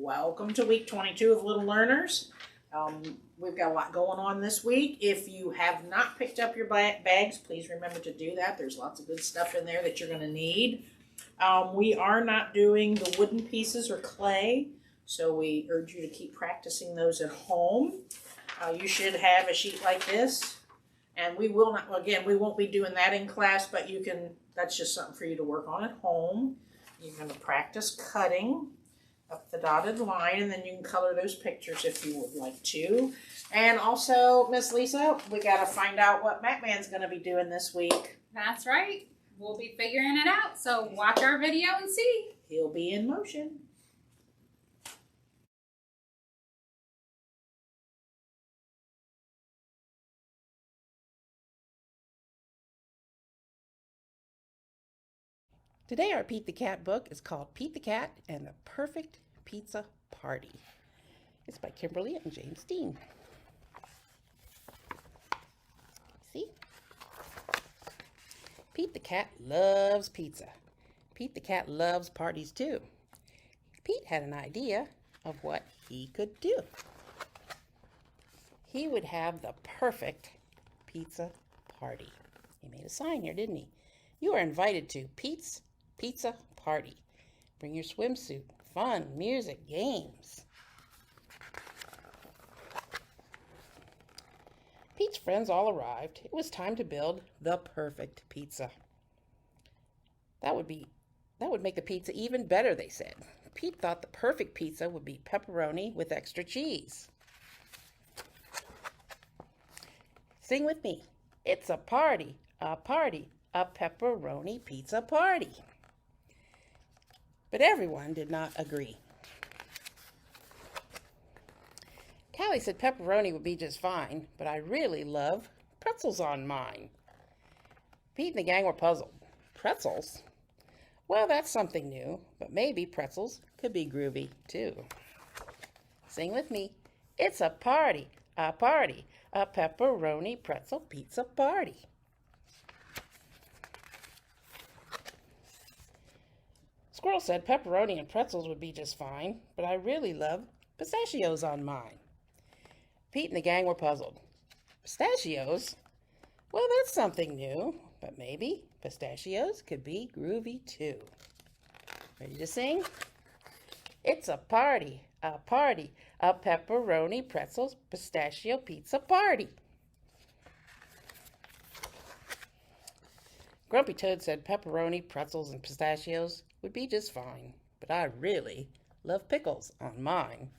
Welcome to week 22 of Little Learners. We've got a lot going on this week. If you have not picked up your bags, please remember to do that. There's lots of good stuff in there that you're going to need. We are not doing the wooden pieces or clay, so we urge you to keep practicing those at home. You should have a sheet like this, and we will not, again, we won't be doing that in class, but you can, that's just something for you to work on at home. You're going to practice cutting up the dotted line, and then you can color those pictures if you would like to. And also, Miss Lisa, we got to find out what Matman's going to be doing this week. That's right. We'll be figuring it out, so watch our video and see. He'll be in motion. Today our Pete the Cat book is called Pete the Cat and the Perfect Pizza Party. It's by Kimberly and James Dean. See? Pete the Cat loves pizza. Pete the Cat loves parties too. Pete had an idea of what he could do. He would have the perfect pizza party. He made a sign here, didn't he? You are invited to Pete's Pizza Party. Bring your swimsuit, fun, music, games. Pete's friends all arrived. It was time to build the perfect pizza. That would make the pizza even better, they said. Pete thought the perfect pizza would be pepperoni with extra cheese. Sing with me. It's a party, a pepperoni pizza party. But everyone did not agree. Callie said pepperoni would be just fine, but I really love pretzels on mine. Pete and the gang were puzzled. Pretzels? Well, that's something new, but maybe pretzels could be groovy too. Sing with me. It's a party, a pepperoni pretzel pizza party. Squirrel said pepperoni and pretzels would be just fine, but I really love pistachios on mine. Pete and the gang were puzzled. Pistachios? Well, that's something new, but maybe pistachios could be groovy too. Ready to sing? It's a party, a pepperoni pretzels pistachio pizza party. Grumpy Toad said pepperoni, pretzels, and pistachios would be just fine, but I really love pickles on mine.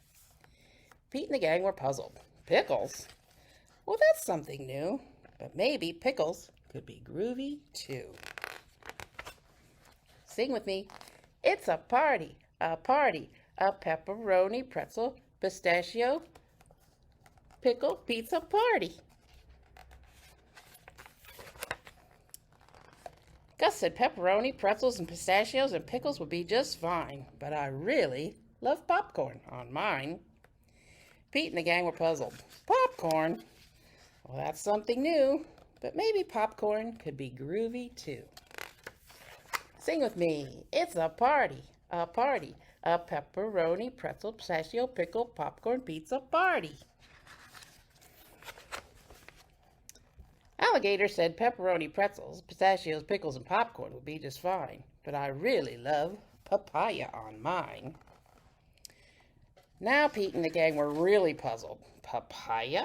Pete and the gang were puzzled. Pickles? Well, that's something new, but maybe pickles could be groovy too. Sing with me. It's a party, a pepperoni, pretzel, pistachio, pickle, pizza party. Gus said pepperoni, pretzels, and pistachios and pickles would be just fine, but I really love popcorn on mine. Pete and the gang were puzzled. Popcorn? Well, that's something new, but maybe popcorn could be groovy too. Sing with me. It's a party, a pepperoni, pretzel, pistachio, pickle, popcorn, pizza party. Alligator said pepperoni, pretzels, pistachios, pickles, and popcorn would be just fine, but I really love papaya on mine. Now Pete and the gang were really puzzled. Papaya?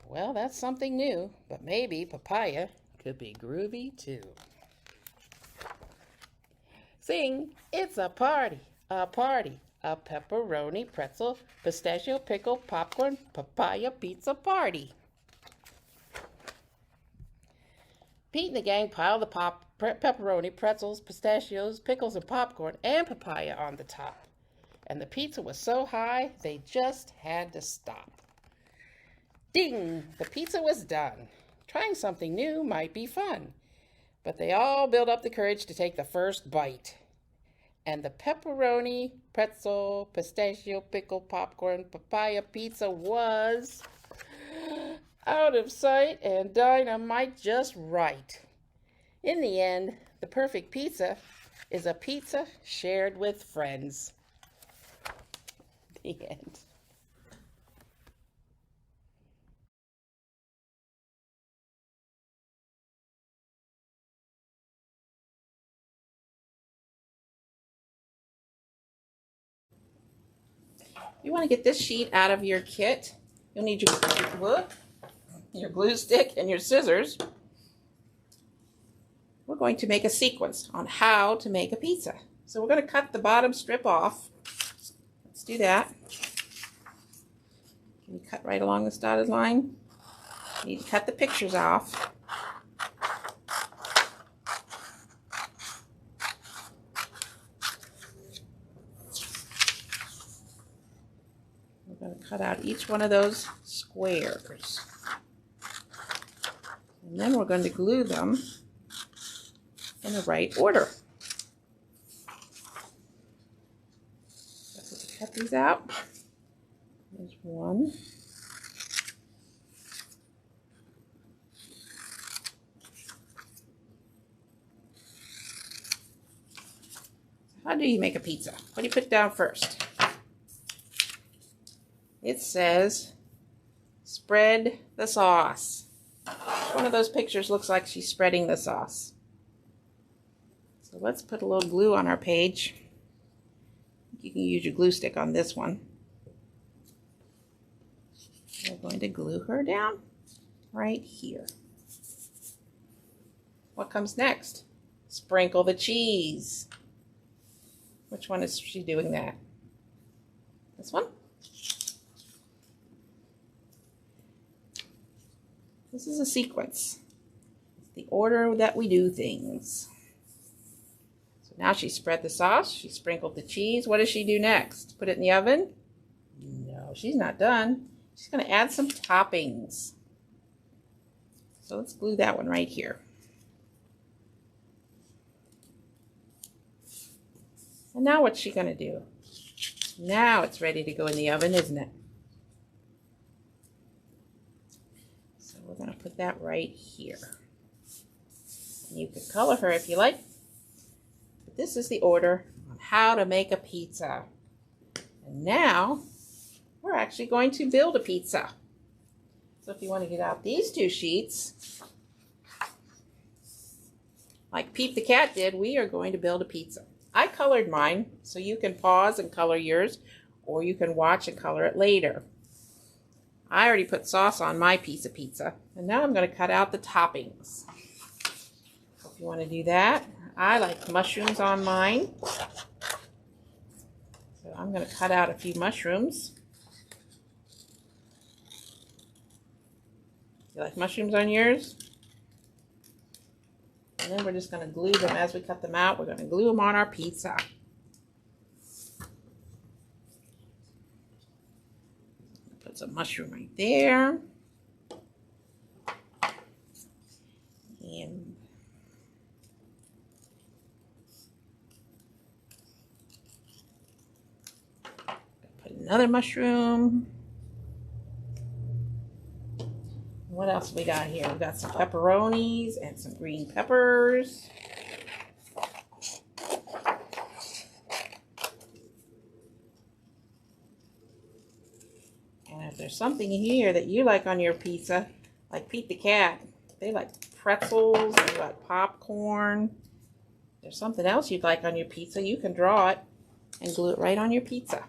Well, that's something new, but maybe papaya could be groovy too. Sing, it's a party, a pepperoni, pretzel, pistachio, pickle, popcorn, papaya, pizza party. Pete and the gang piled the pepperoni, pretzels, pistachios, pickles, and popcorn, and papaya on the top. And the pizza was so high, they just had to stop. Ding! The pizza was done. Trying something new might be fun. But they all built up the courage to take the first bite. And the pepperoni, pretzel, pistachio, pickle, popcorn, papaya pizza was out of sight and dynamite just right. In the end, the perfect pizza is a pizza shared with friends. The end. You want to get this sheet out of your kit. You'll need your glue stick and your scissors. We're going to make a sequence on how to make a pizza. So we're going to cut the bottom strip off. Let's do that. Can you cut right along this dotted line? You need to cut the pictures off. We're going to cut out each one of those squares. And then we're going to glue them in the right order. So cut these out. There's one. How do you make a pizza? What do you put down first? It says, spread the sauce. One of those pictures looks like she's spreading the sauce. So let's put a little glue on our page. You can use your glue stick on this one. We're going to glue her down right here. What comes next? Sprinkle the cheese. Which one is she doing that? This one? This is a sequence. It's the order that we do things. So now she spread the sauce. She sprinkled the cheese. What does she do next? Put it in the oven? No, she's not done. She's going to add some toppings. So let's glue that one right here. And now what's she going to do? Now it's ready to go in the oven, isn't it? So we're going to put that right here. And you can color her if you like. But this is the order on how to make a pizza. And now we're actually going to build a pizza. So if you want to get out these two sheets, like Pete the cat did, we are going to build a pizza. I colored mine, so you can pause and color yours, or you can watch and color it later. I already put sauce on my piece of pizza, and now I'm going to cut out the toppings. So if you want to do that, I like mushrooms on mine. So I'm going to cut out a few mushrooms. You like mushrooms on yours? And then we're just going to glue them as we cut them out. We're going to glue them on our pizza. Put some mushroom right there. And put another mushroom. What else we got here? We got some pepperonis and some green peppers. And if there's something here that you like on your pizza, like Pete the cat, they like pretzels, they like popcorn. If there's something else you'd like on your pizza, you can draw it and glue it right on your pizza.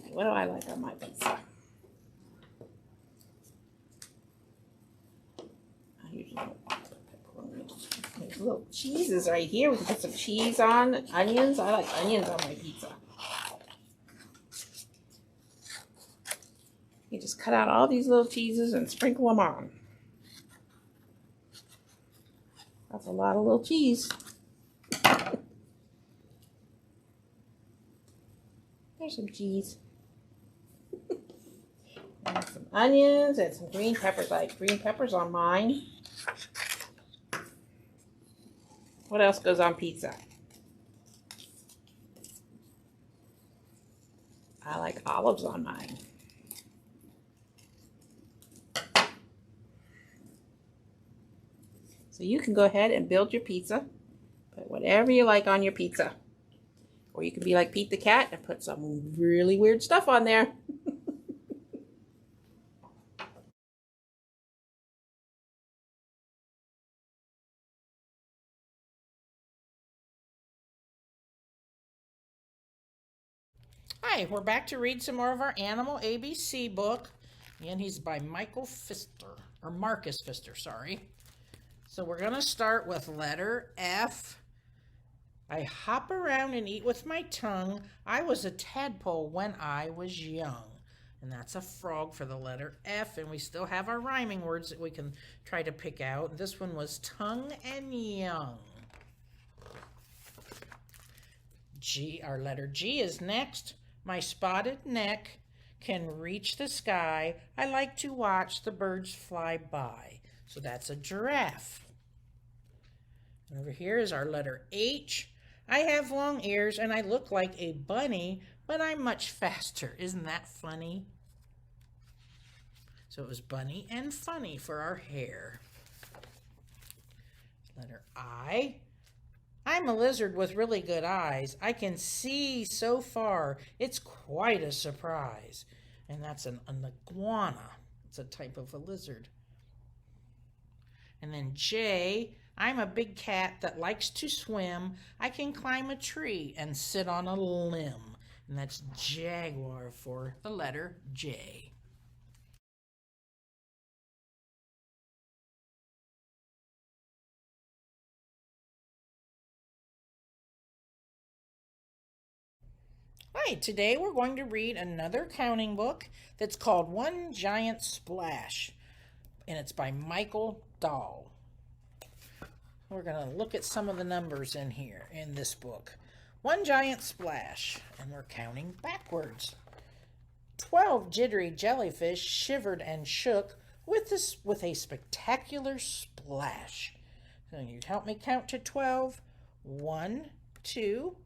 What do I like on my pizza? I usually don't want to put pepperoni. There's little cheeses right here. We can put some cheese on, onions. I like onions on my pizza. You just cut out all these little cheeses and sprinkle them on. That's a lot of little cheese. There's some cheese. And some onions and some green peppers. I like green peppers on mine. What else goes on pizza? I like olives on mine. So you can go ahead and build your pizza. Put whatever you like on your pizza. Or you can be like Pete the cat and put some really weird stuff on there. Hi, we're back to read some more of our Animal ABC book. And he's by Michael Pfister, or Marcus Pfister, sorry. So we're going to start with letter F. I hop around and eat with my tongue. I was a tadpole when I was young. And that's a frog for the letter F. And we still have our rhyming words that we can try to pick out. This one was tongue and young. G, our letter G is next. My spotted neck can reach the sky. I like to watch the birds fly by. So that's a giraffe. And over here is our letter H. I have long ears and I look like a bunny, but I'm much faster. Isn't that funny? So it was bunny and funny for our hair. Letter I. I'm a lizard with really good eyes. I can see so far. It's quite a surprise. And that's an iguana. It's a type of a lizard. And then J. I'm a big cat that likes to swim. I can climb a tree and sit on a limb. And that's jaguar for the letter J. Hi, today we're going to read another counting book that's called One Giant Splash. And it's by Michael Dahl. We're going to look at some of the numbers in here in this book. One giant splash, and we're counting backwards. 12 jittery jellyfish shivered and shook with a spectacular splash. So you help me count to 12. 1, 2,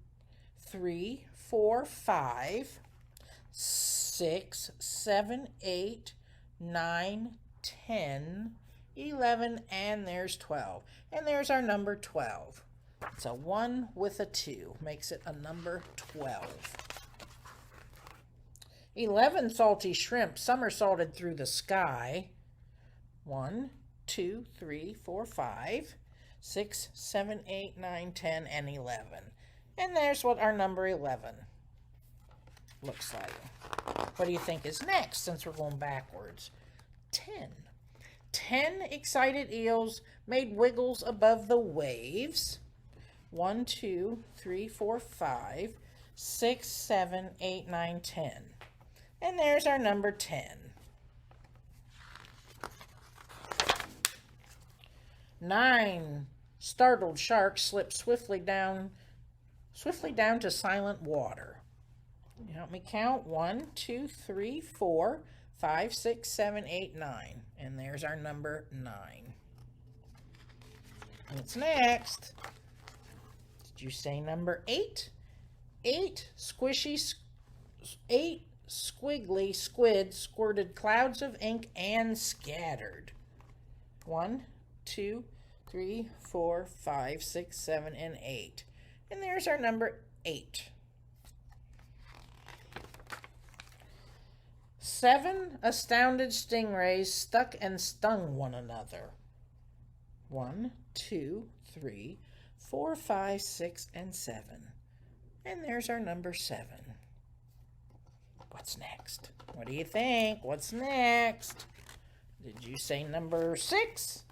3, 4, 5, 6, 7, 8, 9, 10, 11, and there's 12. And there's our number 12. It's a 1 with a 2. Makes it a number 12. 11 salty shrimp somersaulted through the sky. 1, 2, 3, 4, 5, 6, 7, 8, 9, 10, and 11. And there's what our number 11 looks like. What do you think is next since we're going backwards? 10. 10 excited eels made wiggles above the waves. 1, 2, 3, 4, 5, 6, 7, 8, 9, 10. And there's our number 10. 9 startled sharks slipped swiftly down to silent water. You help me count. 1, 2, 3, 4, 5, 6, 7, 8, 9. And there's our number 9. What's next? Did you say number 8? 8 squiggly squids squirted clouds of ink and scattered. 1, 2, 3, 4, 5, 6, 7, and 8. And there's our number 8. 7 astounded stingrays stuck and stung one another. 1, 2, 3, 4, 5, 6, and 7. And there's our number 7. What's next? What do you think? What's next? Did you say number 6?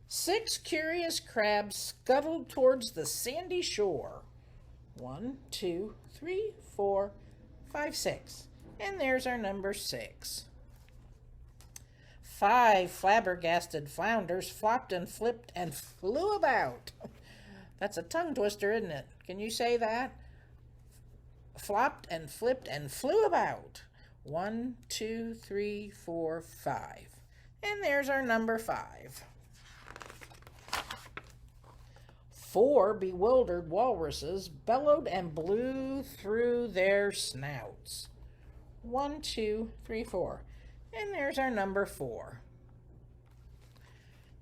6 curious crabs scuttled towards the sandy shore. 1, 2, 3, 4, 5, 6. And there's our number 6. 5 flabbergasted flounders flopped and flipped and flew about. That's a tongue twister, isn't it? Can you say that? Flopped and flipped and flew about. 1, 2, 3, 4, 5. And there's our number 5. 4 bewildered walruses bellowed and blew through their snouts. 1, 2, 3, 4. And there's our number 4.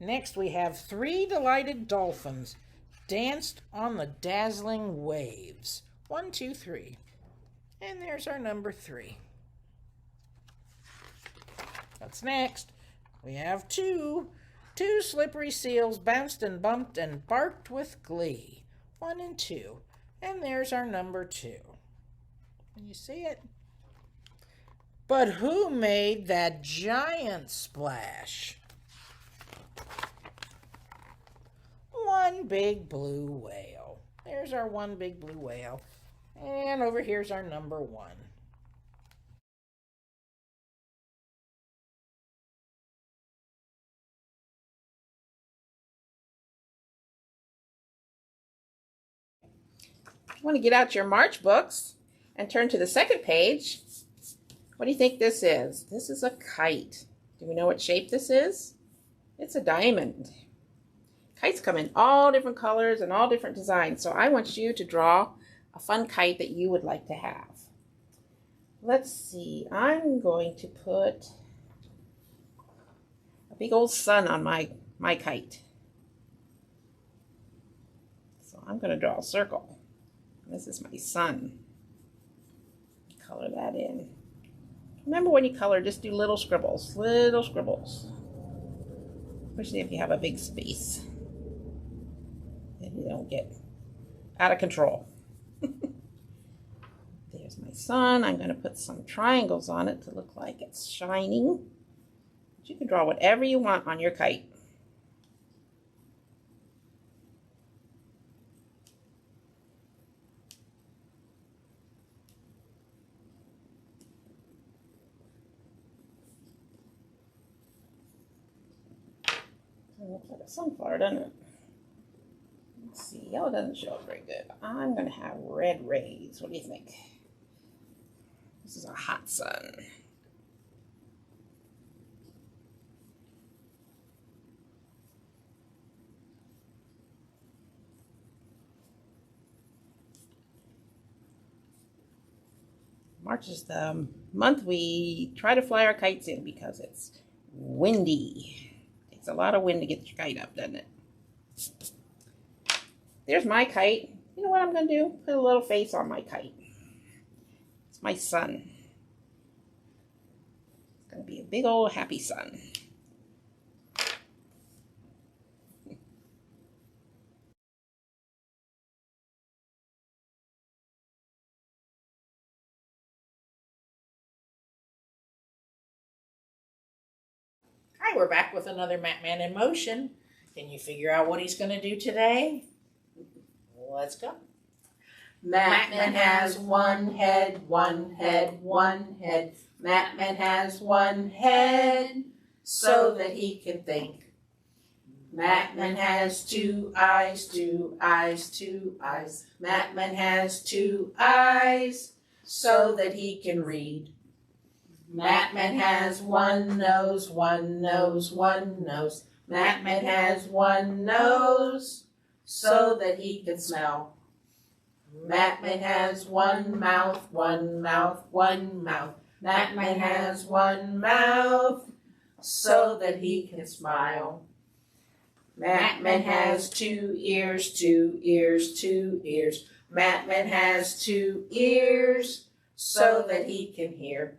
Next we have 3 delighted dolphins danced on the dazzling waves. 1, 2, 3. And there's our number 3. What's next? We have 2 slippery seals bounced and bumped and barked with glee. 1 and 2. And there's our number 2. Can you see it? But who made that giant splash? One big blue whale. There's our one big blue whale. And over here's our number 1. You want to get out your March books and turn to the second page. What do you think this is? This is a kite. Do we know what shape this is? It's a diamond. Kites come in all different colors and all different designs, so I want you to draw a fun kite that you would like to have. Let's see, I'm going to put a big old sun on my kite. So I'm going to draw a circle. This is my sun. Color that in. Remember, when you color, just do little scribbles, especially if you have a big space. Then you don't get out of control. There's my sun. I'm going to put some triangles on it to look like it's shining. But you can draw whatever you want on your kite. It looks like a sunflower, doesn't it? Let's see. Yellow doesn't show up very good. I'm going to have red rays. What do you think? This is a hot sun. March is the month we try to fly our kites in because it's windy. It's a lot of wind to get your kite up, doesn't it? There's my kite. You know what I'm going to do? Put a little face on my kite. It's my sun. It's going to be a big old happy sun. Hi, we're back with another Map Man in Motion. Can you figure out what he's going to do today? Let's go. Map Man has one head, one head, one head. Map Man has one head so that he can think. Map Man has 2 eyes, 2 eyes, 2 eyes. Map Man has 2 eyes so that he can read. Map Man has one nose, one nose, one nose. Map Man has one nose so that he can smell. Map Man has one mouth, one mouth, one mouth. Map Man has one mouth so that he can smile. Map Man has 2 ears, 2 ears, 2 ears. Map Man has 2 ears so that he can hear.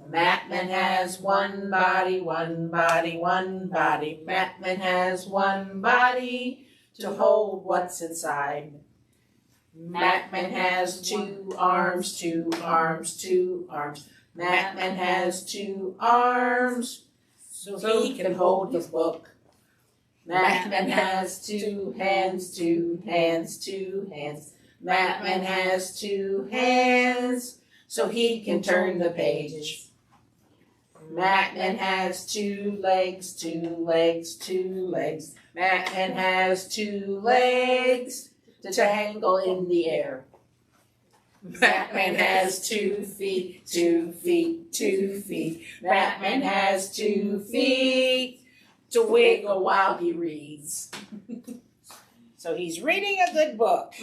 Map Man has one body, one body, one body. Map Man has one body to hold what's inside. Map Man has 2 arms, 2 arms, 2 arms. Map Man has 2 arms so he can hold the book. Map Man has 2 hands, 2 hands, 2 hands. Map Man has 2 hands so he can turn the page. Map Man has 2 legs, 2 legs, 2 legs. Map Man has 2 legs to tangle in the air. Map Man has 2 feet, 2 feet, 2 feet. Map Man has 2 feet to wiggle while he reads. So he's reading a good book.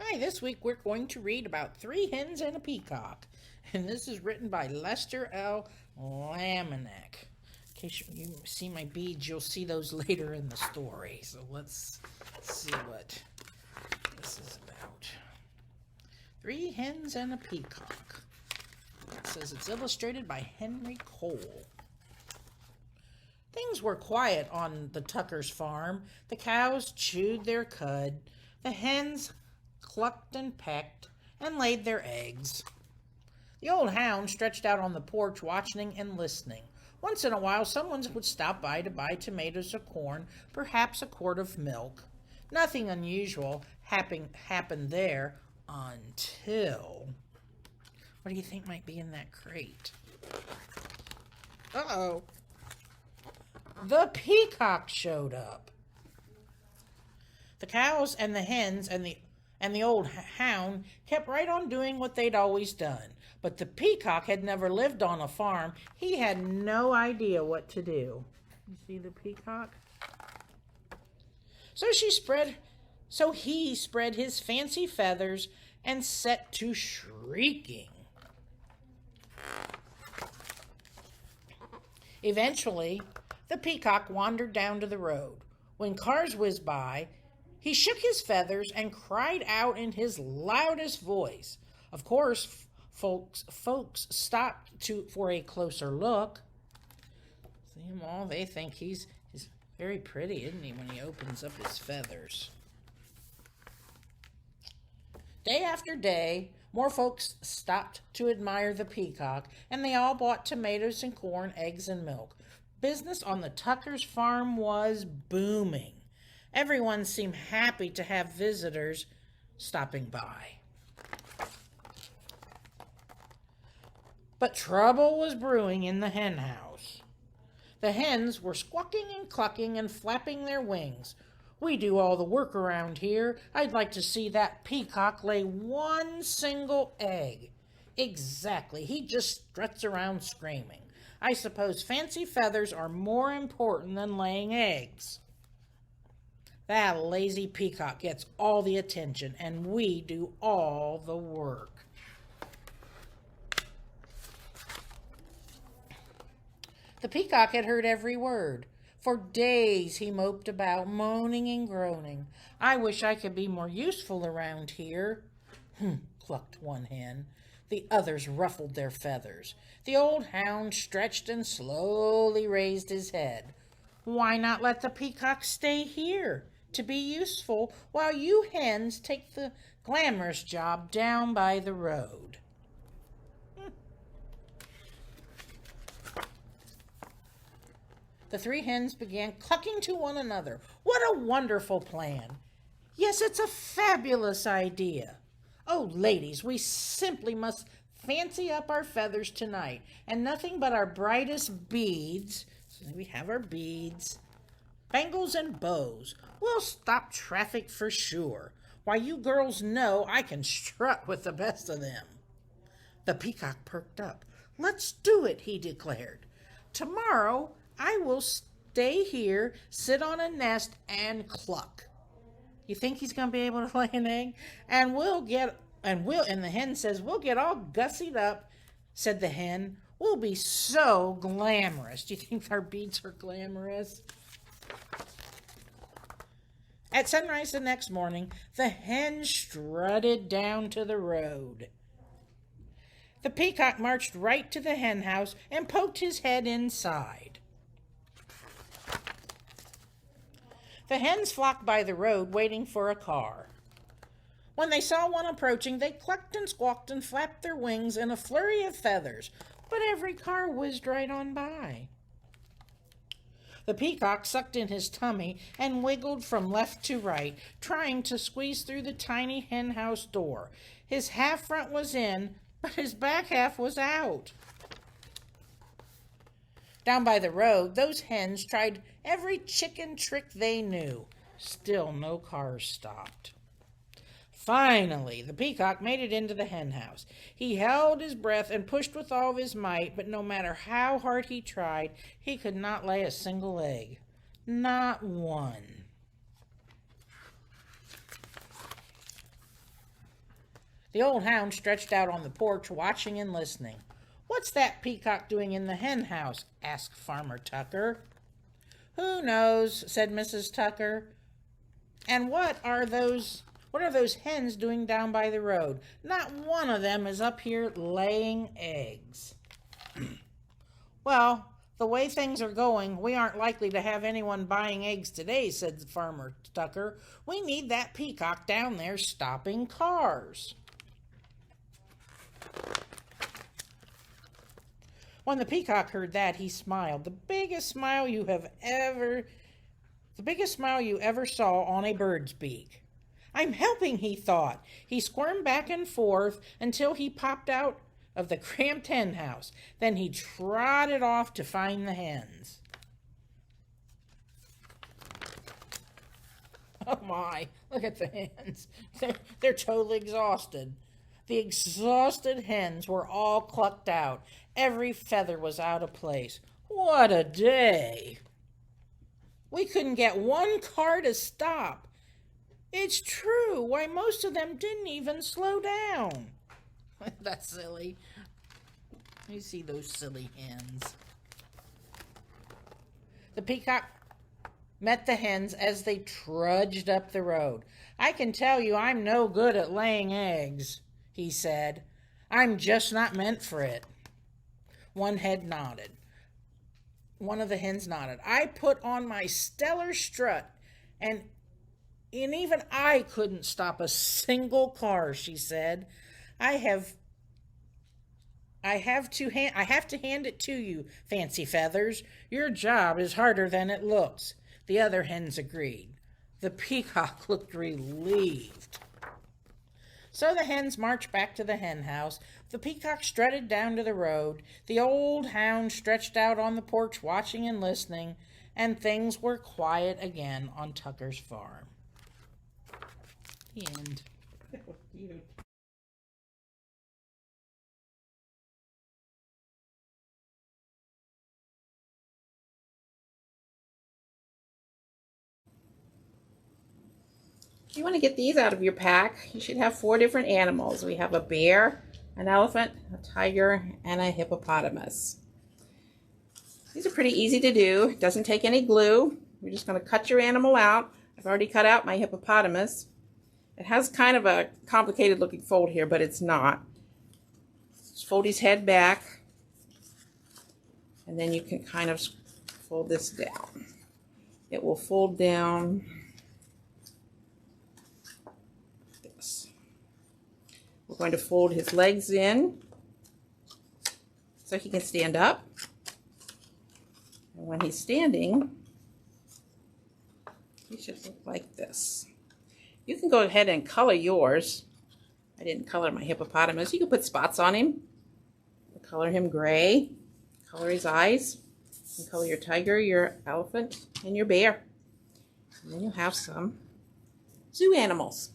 Hi, this week we're going to read about 3 hens and a peacock. And this is written by Lester L. Lamanek. In case you see my beads, you'll see those later in the story. So let's see what this is about. 3 hens and a peacock. It says it's illustrated by Henry Cole. Things were quiet on the Tuckers' farm. The cows chewed their cud. The hens clucked and pecked and laid their eggs. The old hound stretched out on the porch watching and listening. Once in a while someone would stop by to buy tomatoes or corn, perhaps a quart of milk. Nothing unusual happened there until... What do you think might be in that crate? Uh-oh. The peacock showed up. The cows and the hens and the old hound kept right on doing what they'd always done. But the peacock had never lived on a farm. He had no idea what to do. You see the peacock? So he spread his fancy feathers and set to shrieking. Eventually, the peacock wandered down to the road. When cars whizzed by, he shook his feathers and cried out in his loudest voice. Of course, folks stopped for a closer look. See him all? They think he's very pretty, isn't he, when he opens up his feathers? Day after day, more folks stopped to admire the peacock, and they all bought tomatoes and corn, eggs and milk. Business on the Tuckers' farm was booming. Everyone seemed happy to have visitors stopping by. But trouble was brewing in the hen house. The hens were squawking and clucking and flapping their wings. We do all the work around here. I'd like to see that peacock lay one single egg. Exactly. He just struts around screaming. I suppose fancy feathers are more important than laying eggs. That lazy peacock gets all the attention, and we do all the work. The peacock had heard every word. For days he moped about, moaning and groaning. I wish I could be more useful around here. Clucked one hen. The others ruffled their feathers. The old hound stretched and slowly raised his head. Why not let the peacock stay here to be useful while you hens take the glamorous job down by the road? The 3 hens began clucking to one another. What a wonderful plan! Yes, it's a fabulous idea. Oh, ladies, we simply must fancy up our feathers tonight, and nothing but our brightest beads. So we have our beads, bangles and bows. We'll stop traffic for sure. Why, you girls know I can strut with the best of them. The peacock perked up. Let's do it, he declared. Tomorrow I will stay here, sit on a nest, and cluck. You think he's going to be able to lay an egg? And the hen says, we'll get all gussied up, said the hen. We'll be so glamorous. Do you think our beads are glamorous? At sunrise the next morning, the hen strutted down to the road. The peacock marched right to the hen house and poked his head inside. The hens flocked by the road, waiting for a car. When they saw one approaching, they clucked and squawked and flapped their wings in a flurry of feathers, but every car whizzed right on by. The peacock sucked in his tummy and wiggled from left to right, trying to squeeze through the tiny hen house door. His half front was in, but his back half was out. Down by the road, those hens tried every chicken trick they knew. Still no cars stopped. Finally, the peacock made it into the hen house. He held his breath and pushed with all of his might, but no matter how hard he tried, he could not lay a single egg. Not one. The old hound stretched out on the porch, watching and listening. "What's that peacock doing in the hen house?" asked Farmer Tucker. "Who knows?" said Mrs. Tucker. "And what are those hens doing down by the road? Not one of them is up here laying eggs." "Well, the way things are going, we aren't likely to have anyone buying eggs today," said Farmer Tucker. "We need that peacock down there stopping cars." When the peacock heard that, he smiled, the biggest smile you ever saw on a bird's beak. "I'm helping," he thought. He squirmed back and forth until he popped out of the cramped hen house. Then he trotted off to find the hens. Oh my, look at the hens. They're totally exhausted. The exhausted hens were all clucked out. Every feather was out of place. What a day! We couldn't get one car to stop. It's true. Why, most of them didn't even slow down. That's silly. You see those silly hens. The peacock met the hens as they trudged up the road. "I can tell you I'm no good at laying eggs," he said. "I'm just not meant for it." One of the hens nodded. "I put on my stellar strut, and even I couldn't stop a single car," she said. I have to hand it to you, Fancy Feathers. Your job is harder than it looks." The other hens agreed. The peacock looked relieved. So the hens marched back to the hen house. The peacock strutted down to the road. The old hound stretched out on the porch, watching and listening, and things were quiet again on Tucker's farm. The end. If you want to get these out of your pack, you should have 4 different animals. We have a bear, an elephant, a tiger, and a hippopotamus. These are pretty easy to do. It doesn't take any glue. You're just going to cut your animal out. I've already cut out my hippopotamus. It has kind of a complicated looking fold here, but it's not. Just fold his head back, and then you can kind of fold this down. It will fold down like this. We're going to fold his legs in so he can stand up. And when he's standing, he should look like this. You can go ahead and color yours. I didn't color my hippopotamus. You can put spots on him. Color him gray. Color his eyes. You can color your tiger, your elephant, and your bear. And then you'll have some zoo animals.